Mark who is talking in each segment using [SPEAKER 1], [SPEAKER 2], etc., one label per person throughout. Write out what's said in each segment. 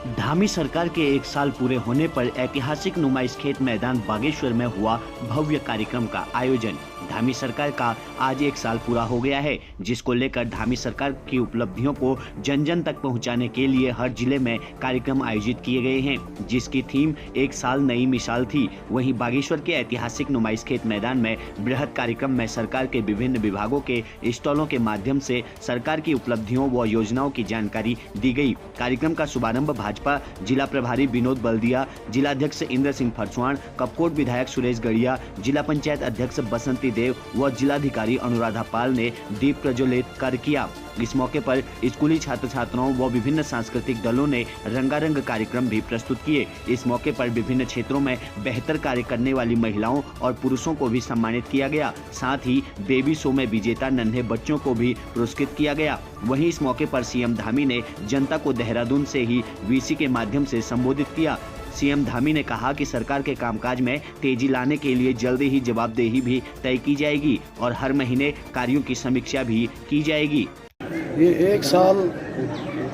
[SPEAKER 1] धामी सरकार के एक साल पूरे होने पर ऐतिहासिक नुमाइश खेत मैदान बागेश्वर में हुआ भव्य कार्यक्रम का आयोजन। धामी सरकार का आज एक साल पूरा हो गया है, जिसको लेकर धामी सरकार की उपलब्धियों को जन जन तक पहुंचाने के लिए हर जिले में कार्यक्रम आयोजित किए गए हैं, जिसकी थीम एक साल नई मिसाल थी। वहीं बागेश्वर के ऐतिहासिक नुमाइश खेत मैदान में बृहद कार्यक्रम में सरकार के विभिन्न विभागों के स्टॉलों के माध्यम से सरकार की उपलब्धियों व योजनाओं की जानकारी दी गई। कार्यक्रम का शुभारंभ भाजपा जिला प्रभारी विनोद बल्दिया, जिलाध्यक्ष इंद्र सिंह फरसवाण, कपकोट विधायक सुरेश गढ़िया, जिला पंचायत अध्यक्ष बसंती देव व जिलाधिकारी अनुराधा पाल ने दीप प्रज्वलित कर किया। इस मौके पर स्कूली छात्र छात्राओं व विभिन्न सांस्कृतिक दलों ने रंगारंग कार्यक्रम भी प्रस्तुत किए। इस मौके पर विभिन्न क्षेत्रों में बेहतर कार्य करने वाली महिलाओं और पुरुषों को भी सम्मानित किया गया। साथ ही बेबी शो में विजेता नन्हे बच्चों को भी पुरस्कृत किया गया। वहीं इस मौके पर सीएम धामी ने जनता को देहरादून से ही वीसी के माध्यम से संबोधित किया। सीएम धामी ने कहा कि सरकार के कामकाज में तेजी लाने के लिए जल्दी ही जवाबदेही भी तय की जाएगी और हर महीने कार्यों की समीक्षा भी की जाएगी।
[SPEAKER 2] ये एक साल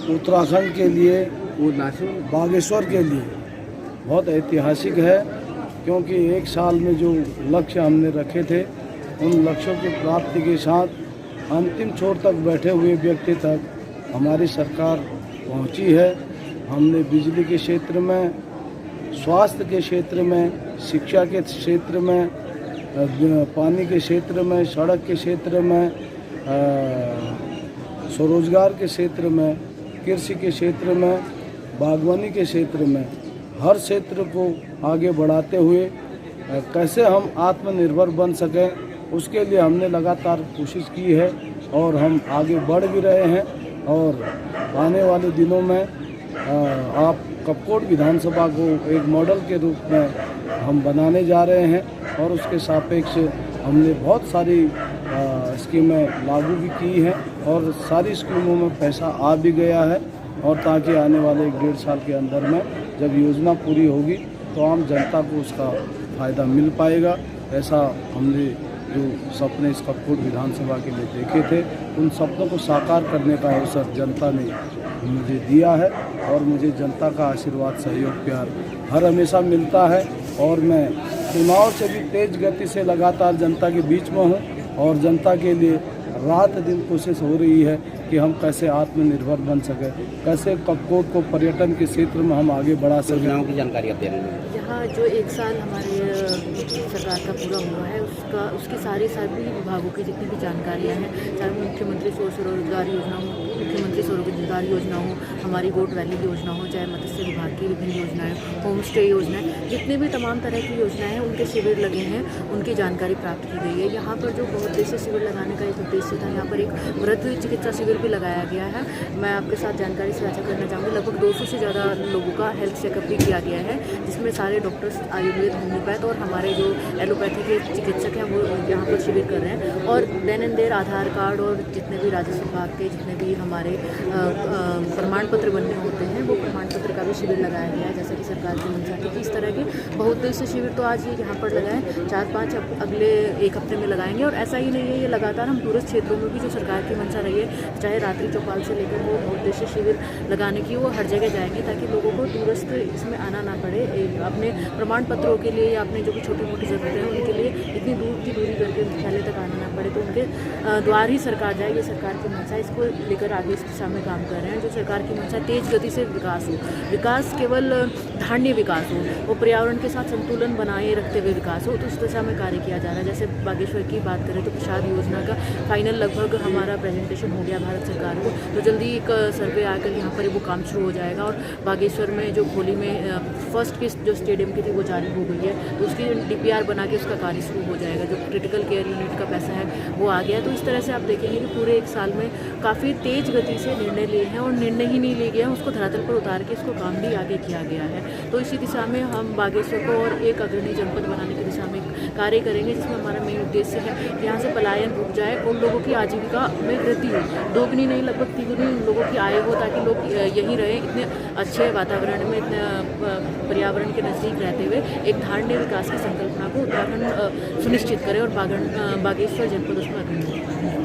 [SPEAKER 2] उत्तराखंड के लिए, बागेश्वर के लिए बहुत ऐतिहासिक है, क्योंकि एक साल में जो लक्ष्य हमने रखे थे उन लक्ष्यों की प्राप्ति के साथ अंतिम छोर तक बैठे हुए व्यक्ति तक हमारी सरकार पहुंची है। हमने बिजली के क्षेत्र में, स्वास्थ्य के क्षेत्र में, शिक्षा के क्षेत्र में, पानी के क्षेत्र में, सड़क के क्षेत्र में, स्वरोजगार के क्षेत्र में, कृषि के क्षेत्र में, बागवानी के क्षेत्र में, हर क्षेत्र को आगे बढ़ाते हुए कैसे हम आत्मनिर्भर बन सकें, उसके लिए हमने लगातार कोशिश की है और हम आगे बढ़ भी रहे हैं। और आने वाले दिनों में आप कपकोट विधानसभा को एक मॉडल के रूप में हम बनाने जा रहे हैं और उसके सापेक्ष हमने बहुत सारी स्कीमें लागू भी की हैं और सारी स्कीमों में पैसा आ भी गया है। और ताकि आने वाले 1.5 साल के अंदर में जब योजना पूरी होगी तो आम जनता को उसका फ़ायदा मिल पाएगा। ऐसा हमने जो सपने इस कपकोट विधानसभा के लिए देखे थे, उन सपनों को साकार करने का अवसर जनता ने मुझे दिया है और मुझे जनता का आशीर्वाद, सहयोग, प्यार हर हमेशा मिलता है। और मैं चुनाव से भी तेज गति से लगातार जनता के बीच में हूँ और जनता के लिए रात दिन कोशिश हो रही है कि हम कैसे आत्मनिर्भर बन सकें, कैसे कपकोट को पर्यटन के क्षेत्र में हम आगे बढ़ा सकें।
[SPEAKER 3] योजनाओं की जानकारी आप दे रहे हैं।
[SPEAKER 4] यहाँ जो एक साल हमारे सरकार का पूरा हुआ है उसकी सारी विभागों की जितनी भी जानकारियाँ हैं, चाहे मुख्यमंत्री स्वरोजगार योजना हो, मुख्यमंत्री स्वरोजगार योजना हो, हमारी गोट वैली योजना हो, चाहे मत्स्य विभाग की विभिन्न योजनाएं, होम स्टे योजनाएं, जितने भी तमाम तरह की योजनाएं हैं उनके शिविर लगे हैं, उनकी जानकारी प्राप्त की गई है। यहाँ पर जो बहुउद्देशीय शिविर लगाने का एक उद्देश्य था, यहाँ पर एक वृद्ध चिकित्सा शिविर भी लगाया गया है। मैं आपके साथ जानकारी साझा करना चाहूँगी। लगभग 200 से ज़्यादा लोगों का हेल्थ चेकअप भी किया गया है, जिसमें सारे डॉक्टर्स, आयुर्वेद, होम्योपैथ और हमारे जो एलोपैथी के चिकित्सक हैं वो यहाँ पर शिविर कर रहे हैं। और then and their Aadhaar card और जितने भी राजस्व विभाग के जितने भी हमारे प्रमाण पत्र बनने होते हैं, वो प्रमाण पत्र का भी शिविर लगाया गया है, जैसा कि सरकार की मंशा थी। इस तरह के बहुउद्देशीय शिविर तो आज ये यहाँ पर लगाएं, 4-5 अगले 1 हफ्ते में लगाएंगे। और ऐसा ही नहीं है, ये लगातार हम दूरस्थ क्षेत्रों में भी जो सरकार की मंशा रही है, चाहे रात्रि चौपाल से लेकर वो बहुउद्देशीय शिविर लगाने की, वो हर जगह जाएंगे ताकि लोगों को दूरस्थ इसमें आना ना पड़े। अपने प्रमाण पत्रों के लिए या अपने जो भी छोटी मोटी ज़रूरतें हैं उनके लिए इतनी दूर की दूरी करके पहले तक आना ना पड़े, तो उनके द्वार ही सरकार जाए। ये सरकार की मंशा, इसको लेकर आगे इस दिशा में काम कर रहे हैं। जो सरकार की मंशा तेज गति से विकास हो, विकास केवल धान्य विकास हो, वो पर्यावरण के साथ संतुलन बनाए रखते हुए विकास हो, तो उस दिशा में कार्य किया जा रहा है। जैसे बागेश्वर की बात करें तो प्रसाद योजना का फाइनल लगभग हमारा प्रेजेंटेशन हो गया भारत सरकार को, तो जल्दी एक सर्वे आकर यहाँ पर वो काम शुरू हो जाएगा। और बागेश्वर में जो खोली में फर्स्ट किस्त जो स्टेडियम की थी वो जारी हो गई है, तो उसकी DPR बना के उसका कार्य शुरू हो जाएगा। जो क्रिटिकल केयर यूनिट का पैसा है वो आ गया। तो इस तरह से आप देखेंगे कि पूरे एक साल में काफ़ी तेज गति से निर्णय लिए हैं और निर्णय ही नहीं लिए गए हैं, उसको धरातल पर उतार के इसको काम भी आगे किया गया है। तो इसी दिशा में हम बागेश्वर को और एक अग्रणी जनपद बनाने की दिशा में कार्य करेंगे, जिसमें हमारा मेन उद्देश्य है कि यहाँ से पलायन रुक जाए और लोगों की आजीविका में वृद्धि हो, दोगुनी नहीं लगभग तिगुनी लोगों की आय हो, ताकि लोग यहीं रहें इतने अच्छे वातावरण में, इतने पर्यावरण के नज़दीक रहते हुए एक धान्य विकास की संकल्पना को उत्तराखंड सुनिश्चित करें और बागेश्वर जनपद उसमें अग्रणी हो।